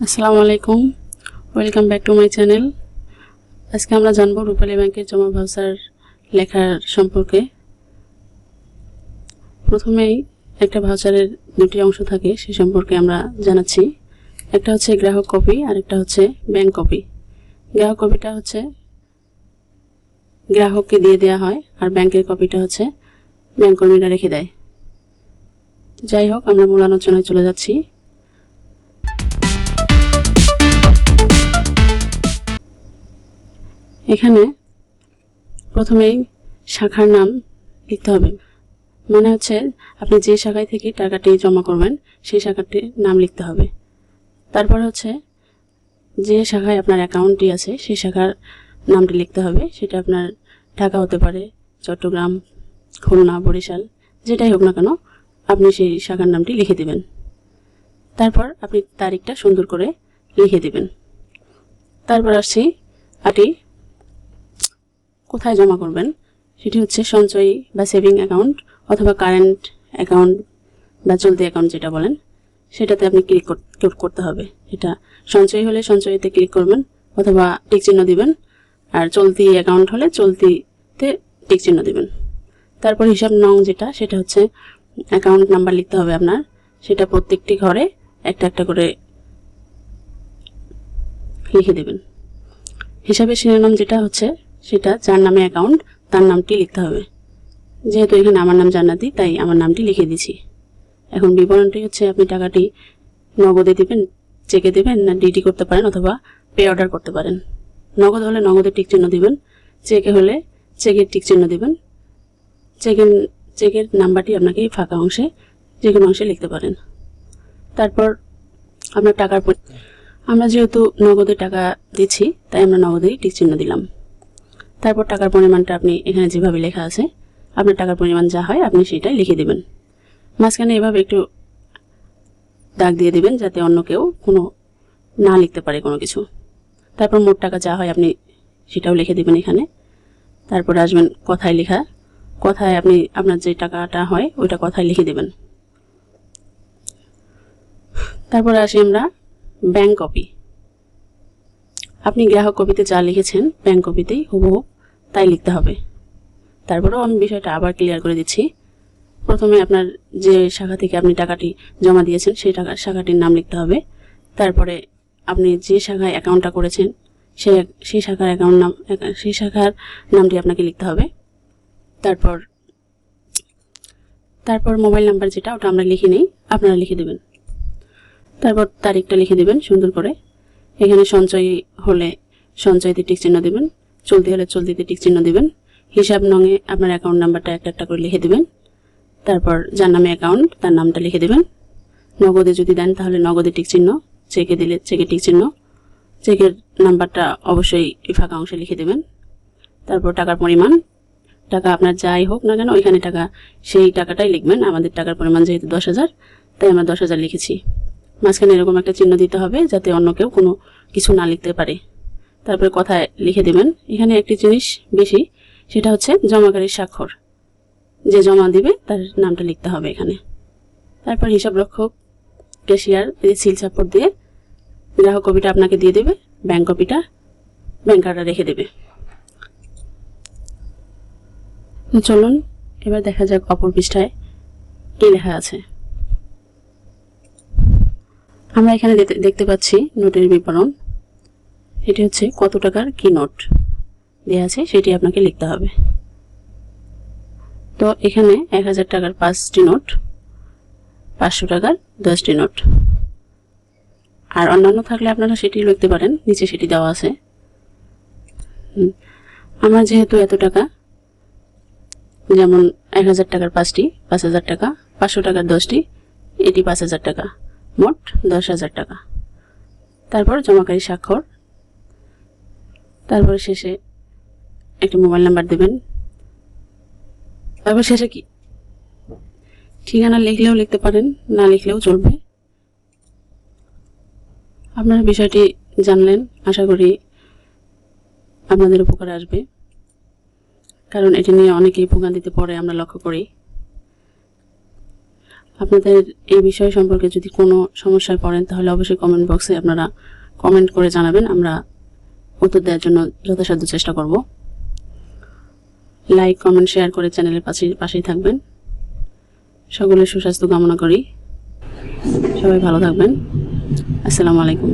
আসসালামু আলাইকুম, welcome back to my channel. আজকে আমরা জানবো রূপালী ব্যাংকের জমা ভাউচার লেখার সম্পর্কে। প্রথমেই একটা ভাউচারের দুটি অংশ থাকে, সে সম্পর্কে আমরা জানাচ্ছি। একটা হচ্ছে গ্রাহক কপি আর একটা হচ্ছে ব্যাংক কপি। গ্রাহক কপিটা হচ্ছে গ্রাহককে দিয়ে দেওয়া হয়, আর ব্যাংকের কপিটা হচ্ছে ব্যাংক কর্মীরা রেখে দেয়। যাই হোক, আমরা মূল আলোচনায় চলে যাচ্ছি। এখানে প্রথমেই শাখার নাম লিখতে হবে, মানে হচ্ছে আপনি যে শাখায় থেকে টাকাটি জমা করবেন সেই শাখাটির নাম লিখতে হবে। তারপর হচ্ছে যে শাখায় আপনার অ্যাকাউন্টটি আছে সেই শাখার নামটি লিখতে হবে। সেটা আপনার ঢাকা হতে পারে, চট্টগ্রাম, খুলনা, বরিশাল, যেটাই হোক না কেন আপনি সেই শাখার নামটি লিখে দিবেন। তারপর আপনি তারিখটা সুন্দর করে লিখে দিবেন। তারপর আসছি আপনি কোথায় জমা করবেন, সেটি হচ্ছে সঞ্চয়ী বা সেভিং অ্যাকাউন্ট অথবা কারেন্ট অ্যাকাউন্ট বা চলতি অ্যাকাউন্ট যেটা বলেন, সেটাতে আপনি ক্লিক করতে হবে। এটা সঞ্চয়ী হলে সঞ্চয়ীতে ক্লিক করবেন অথবা টিক চিহ্ন দিবেন, আর চলতি অ্যাকাউন্ট হলে চলতিতে টিক চিহ্ন দিবেন। তারপর হিসাব নং যেটা, সেটা হচ্ছে অ্যাকাউন্ট নাম্বার লিখতে হবে আপনার। সেটা প্রত্যেকটি ঘরে একটা একটা করে লিখে দেবেন। হিসাবের শিরোনাম যেটা হচ্ছে, সেটা যার নামে অ্যাকাউন্ট তার নামটি লিখতে হবে। যেহেতু এখানে আমার নাম জান্নাতি, তাই আমার নামটি লিখে দিছি। এখন বিবরণটি হচ্ছে আপনি টাকাটি নগদে দিবেন, চেকে দেবেন, না ডিডি করতে পারেন অথবা পে অর্ডার করতে পারেন। নগদ হলে নগদের টিক চিহ্ন দিবেন, চেকে হলে চেকের টিক চিহ্ন দিবেন। চেকের নাম্বারটি আপনাকে ফাঁকা অংশে যে কোনো অংশে লিখতে পারেন। তারপর আপনার টাকার আমরা যেহেতু নগদে টাকা দিচ্ছি, তাই আমরা নগদেই টিক চিহ্ন দিলাম। তারপর টাকার পরিমাণটা আপনি এখানে যেভাবে লেখা আছে, আপনার টাকার পরিমাণ যা হয় আপনি সেটাই লিখে দেবেন। মাঝখানে এভাবে একটু দাগ দিয়ে দিবেন, যাতে অন্য কেউ কোনো না লিখতে পারে কোনো কিছু। তারপর মোট টাকা যা হয় আপনি সেটাও লিখে দিবেন এখানে। তারপর আসবেন কথায় লেখা, কথায় আপনি আপনার যে টাকাটা হয় ওইটা কথায় লিখে দেবেন। তারপরে আসি আমরা ব্যাংক কপি। আপনি গ্রাহক কপিতে যা লিখেছেন ব্যাংক কপিতেই হুবহু তাই লিখতে হবে। তারপরেও আমি বিষয়টা আবার ক্লিয়ার করে দিচ্ছি। প্রথমে আপনার যে শাখা থেকে আপনি টাকাটি জমা দিয়েছেন সেই শাখাটির নাম লিখতে হবে। তারপরে আপনি যে শাখায় অ্যাকাউন্টটা করেছেন সেই শাখার সেই শাখার নামটি আপনাকে লিখতে হবে। তারপর মোবাইল নাম্বার যেটা, ওটা আমরা লিখে নেই, আপনারা লিখে দেবেন। তারপর তারিখটা লিখে দেবেন সুন্দর করে। এখানে সঞ্চয়ী হলে সঞ্চয়ীতে টিক চিহ্ন দেবেন, চলতি হলে চলতিতে টিক চিহ্ন দেবেন। হিসাব নঙে আপনার অ্যাকাউন্ট নাম্বারটা একটা একটা করে লিখে দেবেন। তারপর যার নামে অ্যাকাউন্ট তার নামটা লিখে দেবেন। নগদে যদি দেন তাহলে নগদে টিক চিহ্ন, চেকে দিলে চেকে টিক চিহ্ন। চেকের নাম্বারটা অবশ্যই ফাঁকা অংশে লিখে দেবেন। তারপর টাকার পরিমাণ, টাকা আপনার যাই হোক না কেন ওইখানে টাকা সেই টাকাটাই লিখবেন। আমাদের টাকার পরিমাণ যেহেতু 10,000, তাই আমরা 10,000 লিখেছি। মাঝখানে এরকম একটা চিহ্ন দিতে হবে, যাতে অন্য কেউ কোনো কিছু না লিখতে পারে। তারপরে কথায় লিখে দেবেন। এখানে একটি জিনিস বেশি, সেটা হচ্ছে জমাকারীর স্বাক্ষর। যে জমা দিবে তার নামটা লিখতে হবে এখানে। তারপর হিসাব রক্ষক, ক্যাশিয়ার সিল চাপড় দিয়ে গ্রাহক কপিটা আপনাকে দিয়ে দেবে, ব্যাংক কপিটা ব্যাংকাররা রেখে দেবে। চলুন এবার দেখা যাক অপর পৃষ্ঠায় কি লেখা আছে। আমরা এখানে দেখতে পাচ্ছি নোটের বিবরণ। এটি হচ্ছে কত টাকার কি নোট দেওয়া আছে সেটি আপনাকে লিখতে হবে। তো এখানে 1000 টাকার 5টি নোট, 500 টাকার 10টি নোট, আর অন্যান্য থাকলে আপনারা সেটি লিখতে পারেন, নিচে সেটি দেওয়া আছে। আমার যেহেতু এত টাকা, যেমন 1000 টাকার 5টি 5000 টাকা, 500 টাকার 10টি, এটি 5000 টাকা, মোট 10,000 টাকা। তারপর জমাকারী স্বাক্ষর, তারপরে শেষে একটি মোবাইল নাম্বার দেবেন। তারপর শেষে কি ঠিকানা লিখলেও লিখতে পারেন, না লিখলেও চলবে। আপনারা বিষয়টি জানলেন, আশা করি আপনাদের উপকারে আসবে, কারণ এটি নিয়ে অনেকেই ভোগান্তিতে পড়ে আমরা লক্ষ্য করি। আপনাদের এই বিষয় সম্পর্কে যদি কোনো সমস্যায় পড়েন তাহলে অবশ্যই কমেন্ট বক্সে আপনারা কমেন্ট করে জানাবেন, আমরা উত্তর দেওয়ার জন্য যথাসাধ্য চেষ্টা করব। লাইক, কমেন্ট, শেয়ার করে চ্যানেলের পাশেই থাকবেন। সকলের সুস্বাস্থ্য কামনা করি। সবাই ভালো থাকবেন। আসসালামু আলাইকুম।